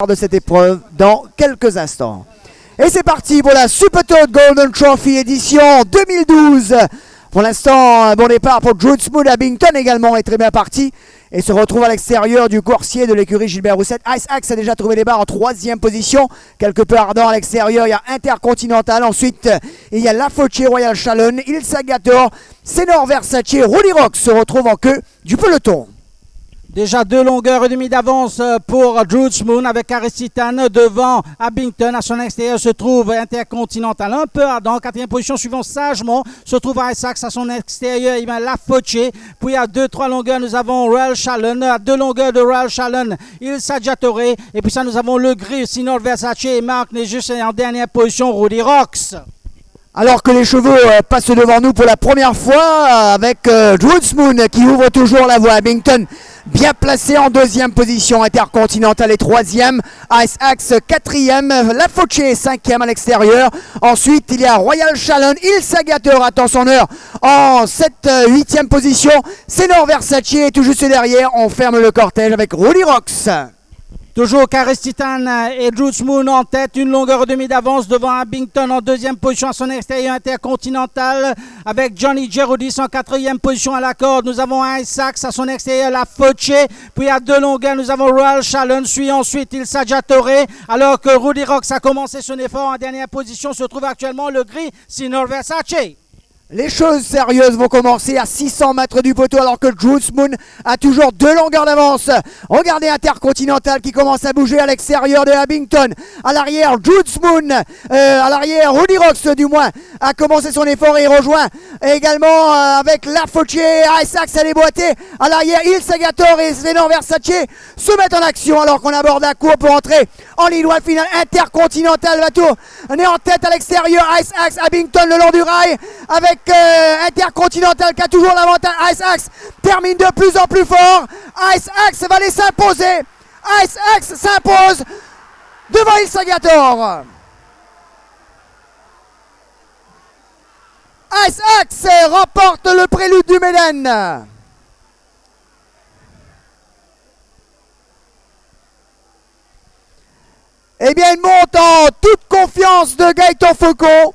de cette épreuve dans quelques instants. Et c'est parti pour la Super Toad Golden Trophy édition 2012. Pour l'instant, un bon départ pour Drew Smooth. Abington également est très bien parti et se retrouve à l'extérieur du coursier de l'écurie Gilbert Roussette. Ice Axe a déjà trouvé les barres en 3e position, quelque peu ardent à l'extérieur. Il y a Intercontinental, ensuite il y a La Fauché, Royal Challenge, Il Sagator, Senor Versace, Rudy Rock se retrouvent en queue du peloton. Déjà 2 longueurs et demie d'avance pour Druge Moon avec Aristitan devant Abington. À son extérieur se trouve Intercontinental un peu ardent. 4e position suivant sagement se trouve Ice Axe. À son extérieur il y a La Fauché. Puis à 2-3 longueurs nous avons Royal Challenge. À 2 longueurs de Royal Challenge Il Saggiatore. Et puis ça nous avons le gris Senor Versace et Marc Néjus en dernière position Rudy Rocks. Alors que les chevaux passent devant nous pour la première fois avec Druge Moon qui ouvre toujours la voie. Abington bien placé en 2e position, Intercontinental est 3e, Ice Axe 4e, La Fauché 5e à l'extérieur. Ensuite il y a Royal Challenge, Il Sagator attend son heure en 8e position. Senor Versace est tout juste derrière. On ferme le cortège avec Rudy Rocks. Toujours Caristitan et Druge Moon en tête, 1 longueur et demie d'avance devant Abington en 2e position à son extérieur Intercontinental avec Johnny Gerudis en 4e position à la corde. Nous avons Ice Axe à son extérieur La Fauché, puis à 2 longueurs nous avons Royal Challenge, suit ensuite Il Saggiatore, alors que Rudy Rocks a commencé son effort en dernière position se trouve actuellement le gris Senor Versace. Les choses sérieuses vont commencer à 600 mètres du poteau alors que Druge Moon a toujours 2 longueurs d'avance. Regardez Intercontinental qui commence à bouger à l'extérieur de Abington. À l'arrière, Druge Moon, à l'arrière, Rudy Rocks du moins, a commencé son effort et rejoint également avec La Fauché, Ice Axe à déboîter. À l'arrière, Il Sagator et Senor Versace se mettent en action alors qu'on aborde la cour pour entrer en ligne droite finale. Intercontinental va tout. On est en tête à l'extérieur, Ice Axe, Abington le long du rail avec Intercontinental qui a toujours l'avantage. Ice Axe termine de plus en plus fort. Ice Axe va les s'imposer. Ice Axe s'impose devant Il Sagator. Ice Axe remporte le prélude du Méden. Eh bien, il monte en toute confiance de Gaëtan Faucon.